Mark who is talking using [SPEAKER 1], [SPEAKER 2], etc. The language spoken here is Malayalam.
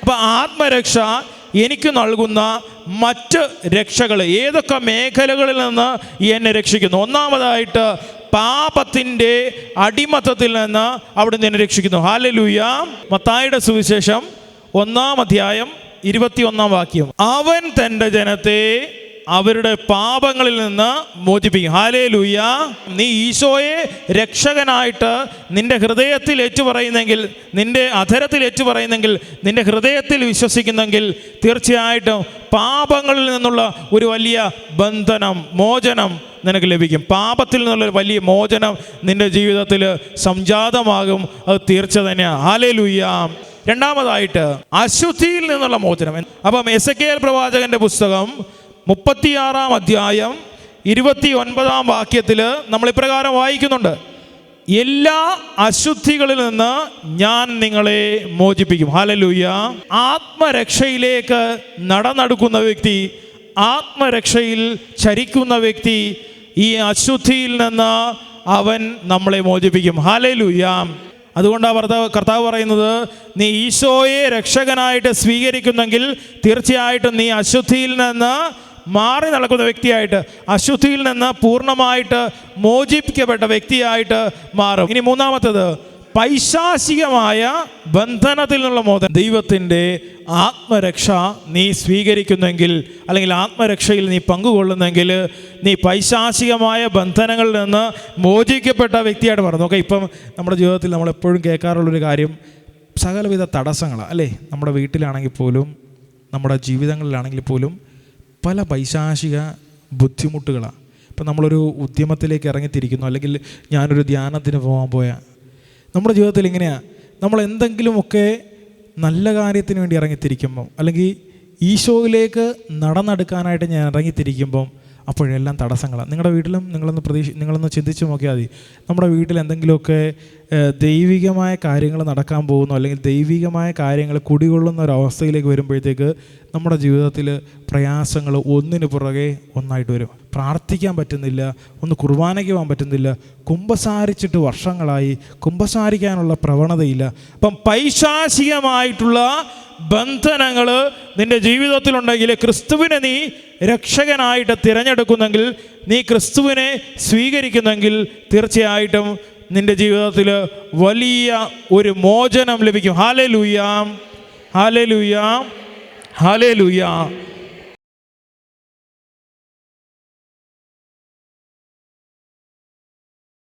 [SPEAKER 1] അപ്പം ആത്മരക്ഷ എനിക്ക് നൽകുന്ന മറ്റ് രക്ഷകൾ ഏതൊക്കെ മേഖലകളിൽ നിന്ന് എന്നെ രക്ഷിക്കുന്നു? ഒന്നാമതായിട്ട് പാപത്തിൻ്റെ അടിമത്തത്തിൽ നിന്ന് അവിടുന്ന് എന്നെ രക്ഷിക്കുന്നു. ഹല്ലേലൂയ. മത്തായിയുടെ സുവിശേഷം 1-ാം അധ്യായം 21-ാം വാക്യം. അവൻ തൻ്റെ ജനത്തെ അവരുടെ പാപങ്ങളിൽ നിന്ന് മോചിപ്പിക്കും. ഹല്ലേലൂയ. നീ ഈശോയെ രക്ഷകനായിട്ട് നിന്റെ ഹൃദയത്തിൽ ഏറ്റുപറയുന്നെങ്കിൽ, നിന്റെ അധരത്തിൽ ഏറ്റുപറയുന്നെങ്കിൽ, നിന്റെ ഹൃദയത്തിൽ വിശ്വസിക്കുന്നെങ്കിൽ തീർച്ചയായിട്ടും പാപങ്ങളിൽ നിന്നുള്ള ഒരു വലിയ ബന്ധനം, മോചനം നിനക്ക് ലഭിക്കും. പാപത്തിൽ നിന്നുള്ള വലിയ മോചനം നിന്റെ ജീവിതത്തിൽ സംജാതമാകും. അത് തീർച്ച തന്നെയാണ്. ഹല്ലേലൂയ. രണ്ടാമതായിട്ട് അശുദ്ധിയിൽ നിന്നുള്ള മോചനം. അപ്പം എസെക്കിയേൽ പ്രവാചകന്റെ പുസ്തകം 36-ാം അധ്യായം 29-ാം വാക്യത്തിൽ നമ്മൾ ഇപ്രകാരം വായിക്കുന്നുണ്ട്: എല്ലാ അശുദ്ധികളിൽ നിന്ന് ഞാൻ നിങ്ങളെ മോചിപ്പിക്കും. ഹല്ലേലൂയ. ആത്മരക്ഷയിലേക്ക് നടന്നെടുക്കുന്ന വ്യക്തി, ആത്മരക്ഷയിൽ ചരിക്കുന്ന വ്യക്തി, ഈ അശുദ്ധിയിൽ നിന്ന് അവൻ നമ്മളെ മോചിപ്പിക്കും. ഹല്ലേലൂയ. അതുകൊണ്ടാണ് കർത്താവ് പറയുന്നത്, നീ ഈശോയെ രക്ഷകനായിട്ട് സ്വീകരിക്കുന്നെങ്കിൽ തീർച്ചയായിട്ടും നീ അശുദ്ധിയിൽ നിന്ന് മാറി നടക്കുന്ന വ്യക്തിയായിട്ട്, അശുദ്ധിയിൽ നിന്ന് പൂർണ്ണമായിട്ട് മോചിപ്പിക്കപ്പെട്ട വ്യക്തിയായിട്ട് മാറും. ഇനി മൂന്നാമത്തേത് പൈശാചികമായ ബന്ധനത്തിൽ നിന്നുള്ള മോചനം. ദൈവത്തിൻ്റെ ആത്മരക്ഷ നീ സ്വീകരിക്കുന്നെങ്കിൽ, അല്ലെങ്കിൽ ആത്മരക്ഷയിൽ നീ പങ്കുകൊള്ളുന്നെങ്കിൽ, നീ പൈശാചികമായ ബന്ധനങ്ങളിൽ നിന്ന് മോചിക്കപ്പെട്ട വ്യക്തിയായിട്ട് മാറും. നോക്കാം, ഇപ്പം നമ്മുടെ ജീവിതത്തിൽ നമ്മളെപ്പോഴും കേൾക്കാറുള്ളൊരു കാര്യം സകലവിധ തടസ്സങ്ങളാണ് അല്ലേ? നമ്മുടെ വീട്ടിലാണെങ്കിൽ പോലും, നമ്മുടെ ജീവിതങ്ങളിലാണെങ്കിൽ പോലും പല പൈശാചിക ബുദ്ധിമുട്ടുകളാണ്. ഇപ്പം നമ്മളൊരു ഉദ്യമത്തിലേക്ക് ഇറങ്ങിത്തിരിക്കുന്നു, അല്ലെങ്കിൽ ഞാനൊരു ധ്യാനത്തിന് പോയാൽ നമ്മുടെ ജീവിതത്തിൽ ഇങ്ങനെയാണ്. നമ്മൾ എന്തെങ്കിലുമൊക്കെ നല്ല കാര്യത്തിന് വേണ്ടി ഇറങ്ങിത്തിരിക്കുമ്പം, അല്ലെങ്കിൽ ഈശോയിലേക്ക് നടന്നെടുക്കാനായിട്ട് ഞാൻ ഇറങ്ങിത്തിരിക്കുമ്പം അപ്പോഴെല്ലാം തടസ്സങ്ങളാണ്. നിങ്ങളുടെ വീട്ടിലും നിങ്ങളൊന്ന് ചിന്തിച്ച് നോക്കിയാൽ മതി. നമ്മുടെ വീട്ടിൽ എന്തെങ്കിലുമൊക്കെ ദൈവികമായ കാര്യങ്ങൾ നടക്കാൻ പോകുന്നു, അല്ലെങ്കിൽ ദൈവികമായ കാര്യങ്ങൾ കുടികൊള്ളുന്ന ഒരവസ്ഥയിലേക്ക് വരുമ്പോഴത്തേക്ക് നമ്മുടെ ജീവിതത്തിൽ പ്രയാസങ്ങൾ ഒന്നിന് പുറകെ ഒന്നായിട്ട് വരും. പ്രാർത്ഥിക്കാൻ പറ്റുന്നില്ല, ഒന്ന് കുർബാനയ്ക്ക് പോകാൻ പറ്റുന്നില്ല, കുമ്പസാരിച്ചിട്ട് വർഷങ്ങളായി, കുമ്പസാരിക്കാനുള്ള പ്രവണതയില്ല. അപ്പം പൈശാചികമായിട്ടുള്ള ബന്ധനങ്ങൾ നിൻ്റെ ജീവിതത്തിലുണ്ടെങ്കിൽ, ക്രിസ്തുവിനെ നീ രക്ഷകനായിട്ട് തിരഞ്ഞെടുക്കുന്നെങ്കിൽ, നീ ക്രിസ്തുവിനെ സ്വീകരിക്കുന്നെങ്കിൽ തീർച്ചയായിട്ടും നിൻ്റെ ജീവിതത്തിൽ വലിയ ഒരു മോചനം ലഭിക്കും. ഹല്ലേലൂയ. ഹല്ലേലൂയ. ഹല്ലേലൂയ.